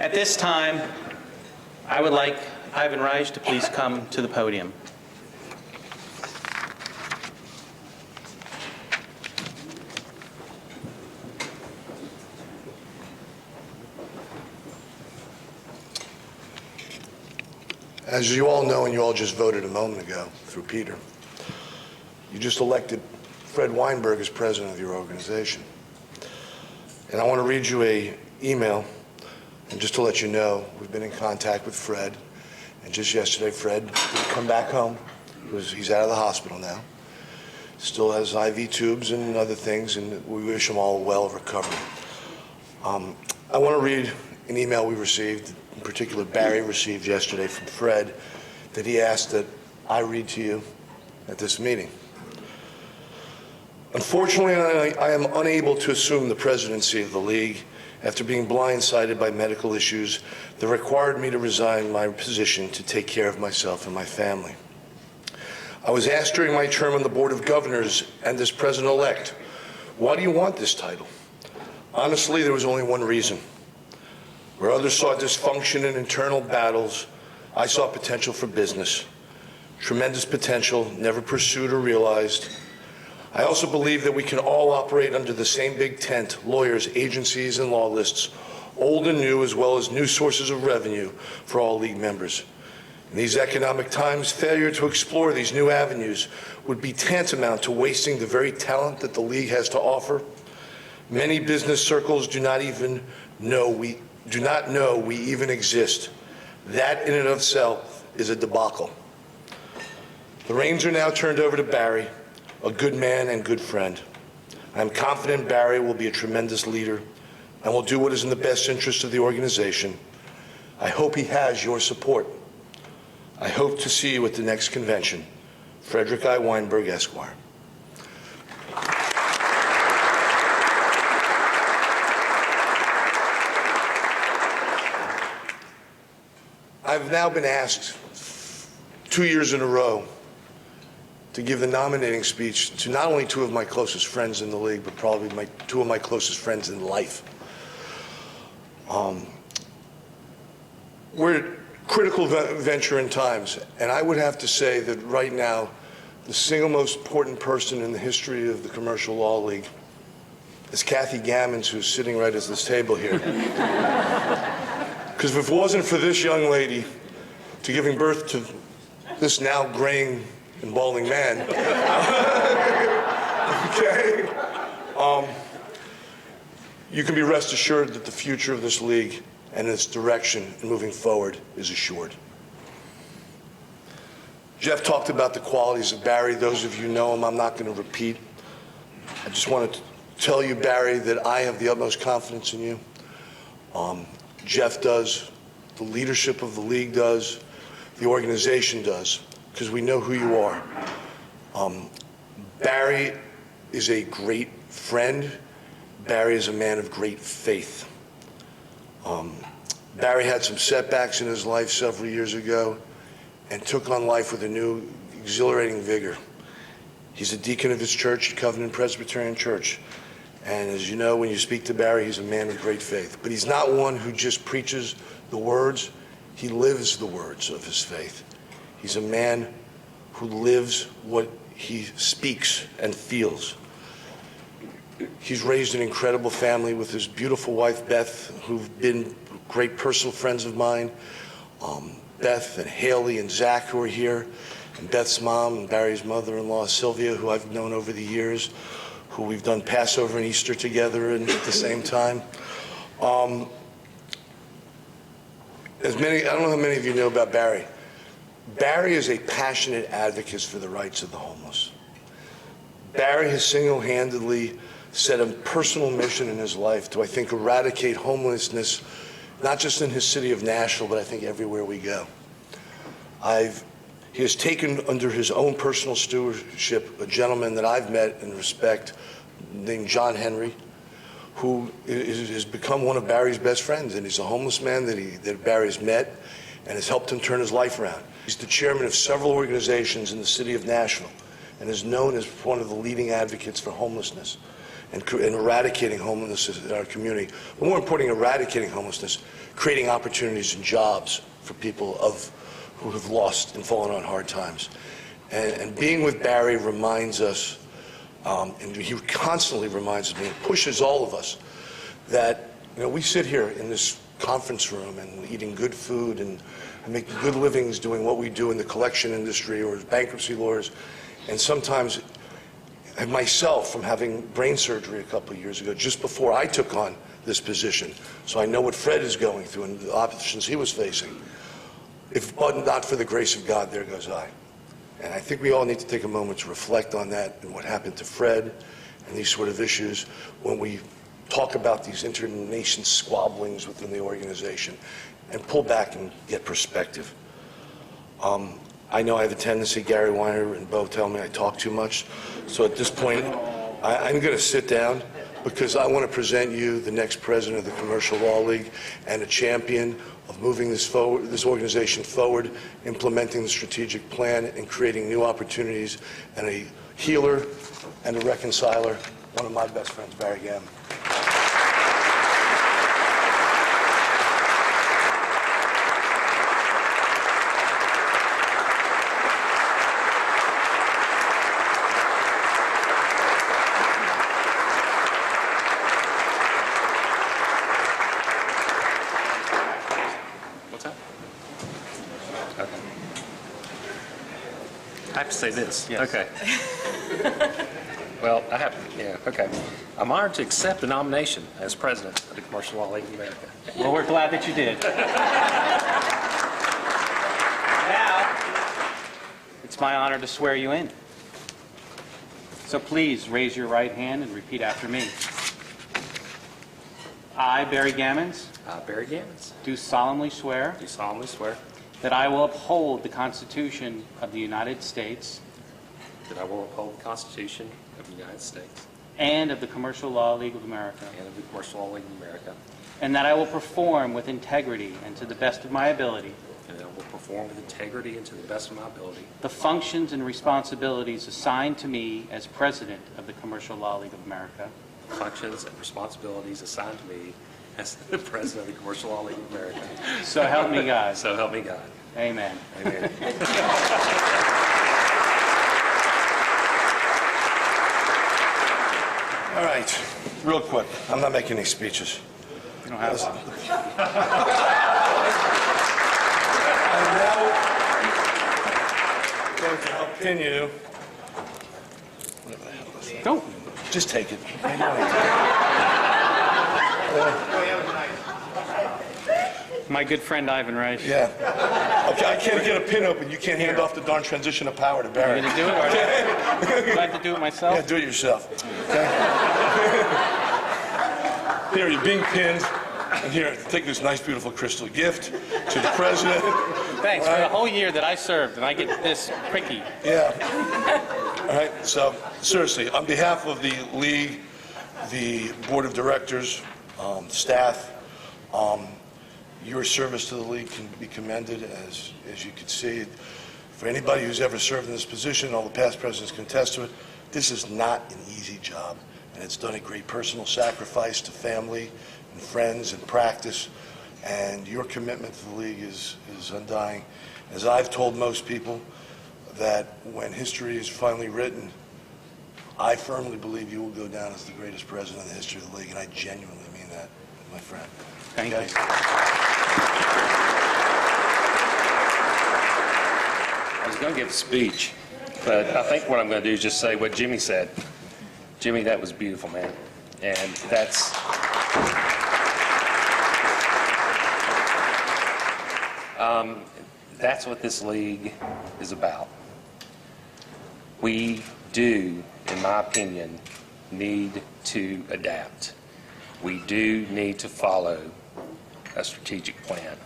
At this time, I would like Ivan Reich to please come to the podium. As you all know, and you all just voted a moment ago through Peter, you just elected Fred Weinberg as president of your organization. And I want to read you an email, and just to let you know, we've been in contact with Fred, and just yesterday, Fred did come back home. He's out of the hospital now. Still has IV tubes and other things, and we wish him all well recovery. I want to read an email we received, in particular Barry received yesterday from Fred, that he asked that I read to you at this meeting. Unfortunately, I am unable to assume the presidency of the league after being blindsided by medical issues that required me to resign my position to take care of myself and my family. I was asked during my term on the Board of Governors and as president-elect, why do you want this title? Honestly, there was only one reason. Where others saw dysfunction and internal battles, I saw potential for business. Tremendous potential, never pursued or realized. I also believe that we can all operate under the same big tent, lawyers, agencies, and law lists, old and new, as well as new sources of revenue for all league members. In these economic times, failure to explore these new avenues would be tantamount to wasting the very talent that the league has to offer. Many business circles do not know we even exist. That in and of itself is a debacle. The reins are now turned over to Barry, a good man and good friend. I am confident Barry will be a tremendous leader and will do what is in the best interest of the organization. I hope he has your support. I hope to see you at the next convention. Frederick I. Weinberg, Esquire. I've now been asked 2 years in a row to give the nominating speech to not only two of my closest friends in the league, but probably two of my closest friends in life. We're at a critical venture in times, and I would have to say that right now, the single most important person in the history of the Commercial Law League is Kathy Gammons, who's sitting right at this table here. Because if it wasn't for this young lady to giving birth to this now graying and balding man, okay, you can be rest assured that the future of this league and its direction and moving forward is assured. Jeff talked about the qualities of Barry. Those of you know him, I'm not going to repeat. I just wanted to tell you, Barry, that I have the utmost confidence in you. Jeff does, the leadership of the league does, the organization does, because we know who you are. Barry is a great friend. Barry is a man of great faith. Barry had some setbacks in his life several years ago and took on life with a new, exhilarating vigor. He's a deacon of his church, Covenant Presbyterian Church. And as you know, when you speak to Barry, he's a man of great faith. But he's not one who just preaches the words. He lives the words of his faith. He's a man who lives what he speaks and feels. He's raised an incredible family with his beautiful wife, Beth, who've been great personal friends of mine. Beth and Haley and Zach, who are here, and Beth's mom and Barry's mother-in-law, Sylvia, who I've known over the years, who we've done Passover and Easter together and at the same time. I don't know how many of you know about Barry. Barry is a passionate advocate for the rights of the homeless. Barry has single-handedly set a personal mission in his life to, I think, eradicate homelessness, not just in his city of Nashville, but I think everywhere we go. He has taken under his own personal stewardship a gentleman that I've met and respect named John Henry, who has become one of Barry's best friends, and he's a homeless man that Barry has met and has helped him turn his life around. He's the chairman of several organizations in the city of Nashville and is known as one of the leading advocates for homelessness and eradicating homelessness in our community. But more importantly, eradicating homelessness, creating opportunities and jobs for people who have lost and fallen on hard times. And being with Barry reminds us, and he constantly reminds me, and pushes all of us, that we sit here in this conference room and eating good food and making good livings doing what we do in the collection industry or as bankruptcy lawyers, and sometimes myself from having brain surgery a couple of years ago, just before I took on this position, so I know what Fred is going through and the options he was facing. If but not for the grace of God, there goes I. And I think we all need to take a moment to reflect on that and what happened to Fred and these sort of issues when we talk about these internation squabblings within the organization and pull back and get perspective. I know I have a tendency, Gary Weiner and Bo tell me I talk too much, so at this point I'm going to sit down because I want to present you the next president of the Commercial Law League and a champion of moving this organization forward, implementing the strategic plan and creating new opportunities, and a healer and a reconciler, one of my best friends, Barry Gammons. I have to say this. Yes. Okay. Well, I have, yeah, okay. I'm honored to accept the nomination as president of the Commercial Law League of America. Well, we're glad that you did. Now, it's my honor to swear you in. So please raise your right hand and repeat after me. I, Barry Gammons, Barry Gammons, do solemnly swear do solemnly swear that I will uphold the Constitution of the United States that I will uphold the Constitution of the United States and of the Commercial Law League of America, and of the Commercial Law League of America, and that I will perform with integrity and to the best of my ability and that I will perform with integrity and to the best of my ability the functions and responsibilities assigned to me as President of the Commercial Law League of America, the functions and responsibilities assigned to me as the president of the Commercial Law League of America. so help me God. So help me God. Amen. Amen. All right, real quick. I'm not making any speeches. You don't have one. I'm now going to help pin you. Whatever the hell is that? Don't. Just take it. My good friend Ivan Reich. Yeah. Okay, I can't get a pin open. You can't hand off the darn transition of power to Barry. You gonna do it? Or do I have to do it myself? Yeah, do it yourself. Okay? Here, you're being pinned. And here, take this nice, beautiful crystal gift to the president. Thanks. All For right. the whole year that I served, and I get this pricky. Yeah. All right, so seriously, on behalf of the league, the board of directors, staff, your service to the league can be commended, as you can see. For anybody who's ever served in this position, all the past presidents can attest to it, this is not an easy job, and it's done a great personal sacrifice to family and friends and practice, and your commitment to the league is undying. As I've told most people, that when history is finally written, I firmly believe you will go down as the greatest president in the history of the league, and I genuinely mean that, my friend. Thank you. I was going to give a speech, but I think what I'm going to do is just say what Jimmy said. Jimmy, that was beautiful, man. And that's what this league is about. We do, in my opinion, need to adapt. We do need to follow a strategic plan.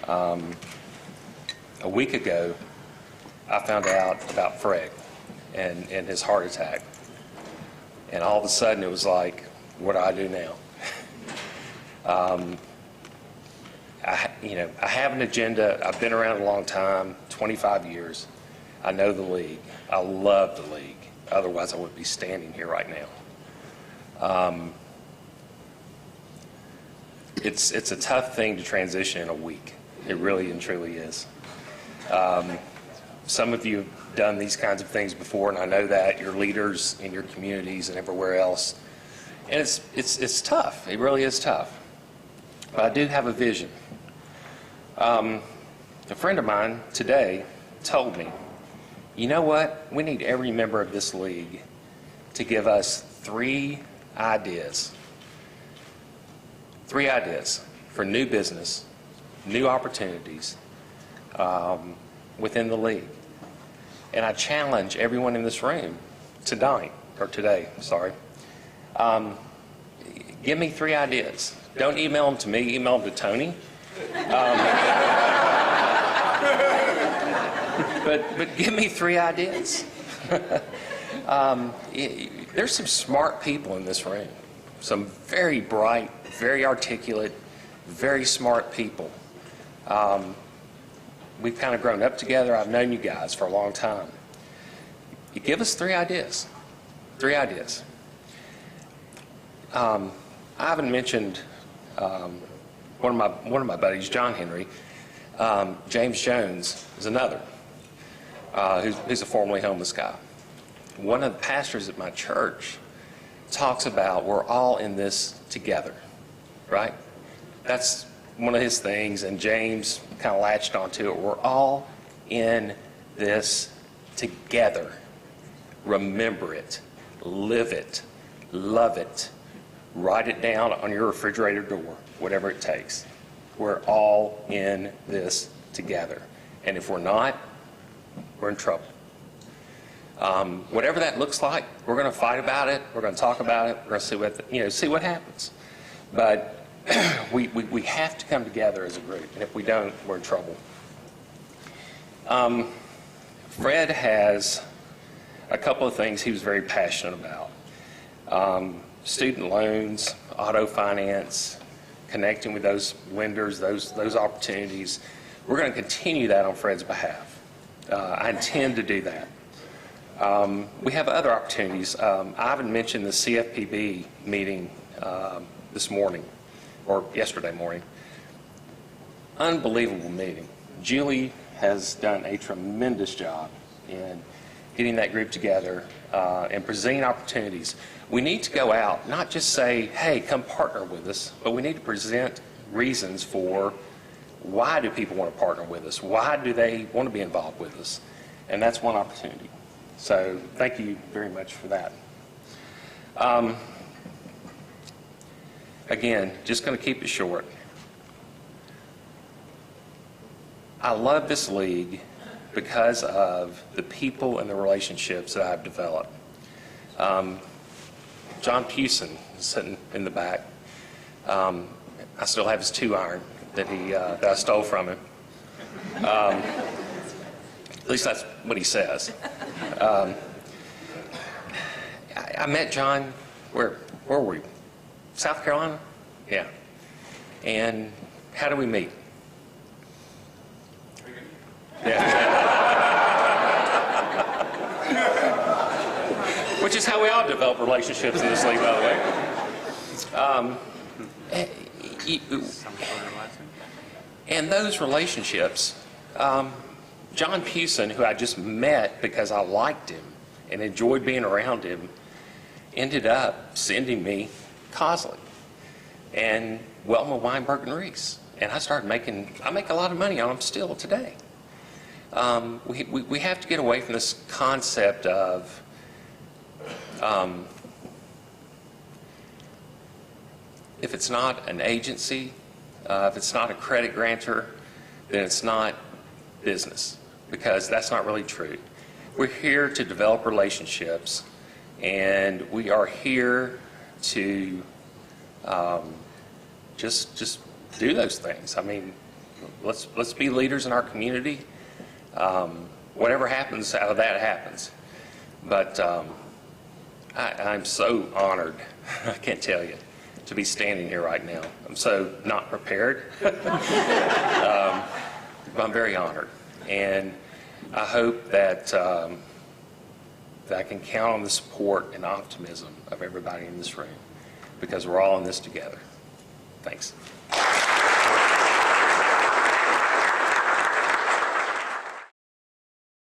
A week ago, I found out about Fred and his heart attack. And all of a sudden, it was like, what do I do now? I have an agenda. I've been around a long time, 25 years. I know the league. I love the league. Otherwise, I wouldn't be standing here right now. it's a tough thing to transition in a week. It really and truly is. Some of you have done these kinds of things before, and I know that you're leaders in your communities and everywhere else. And it's tough. It really is tough. But I do have a vision. A friend of mine today told me, you know what? We need every member of this league to give us 3 ideas. 3 ideas for new business, new opportunities within the league. And I challenge everyone in this room today, give me 3 ideas. Don't email them to me, email them to Tony. But give me 3 ideas. There's some smart people in this room, some very bright, very articulate, very smart people. We've kind of grown up together. I've known you guys for a long time. You give us 3 ideas. 3 ideas. I haven't mentioned one of my buddies, John Henry. James Jones is another, who's a formerly homeless guy. One of the pastors at my church talks about we're all in this together, right? That's one of his things, and James kind of latched onto it. We're all in this together. Remember it, live it, love it. Write it down on your refrigerator door, whatever it takes. We're all in this together. And if we're not, we're in trouble. Whatever that looks like, we're going to fight about it. We're going to talk about it. We're going to see what happens. But we have to come together as a group. And if we don't, we're in trouble. Fred has a couple of things he was very passionate about. Student loans, auto finance, connecting with those lenders, those opportunities. We're going to continue that on Fred's behalf. I intend to do that. We have other opportunities. Ivan mentioned the CFPB meeting this morning, or yesterday morning. Unbelievable meeting. Julie has done a tremendous job in getting that group together and presenting opportunities. We need to go out, not just say, hey, come partner with us, but we need to present reasons for why do people want to partner with us? Why do they want to be involved with us? And that's one opportunity. So thank you very much for that. Again, just going to keep it short. I love this league because of the people and the relationships that I've developed. John Pewson is sitting in the back. I still have his 2-iron that I stole from him. At least that's what he says. I met John, where were we? South Carolina? Yeah. And how do we meet? Yeah. Which is how we all develop relationships in this league, by the way. And those relationships, John Pewson, who I just met because I liked him and enjoyed being around him, ended up sending me Cosley and Welma, Weinberg, and Reese. And I make a lot of money on them still today. We have to get away from this concept of if it's not an agency, if it's not a credit grantor, then it's not business, because that's not really true. We're here to develop relationships, and we are here to just do those things. I mean, let's be leaders in our community. Whatever happens out of that happens. But I'm so honored, I can't tell you, to be standing here right now. I'm so not prepared. But I'm very honored. And I hope that I can count on the support and optimism of everybody in this room, because we're all in this together. Thanks.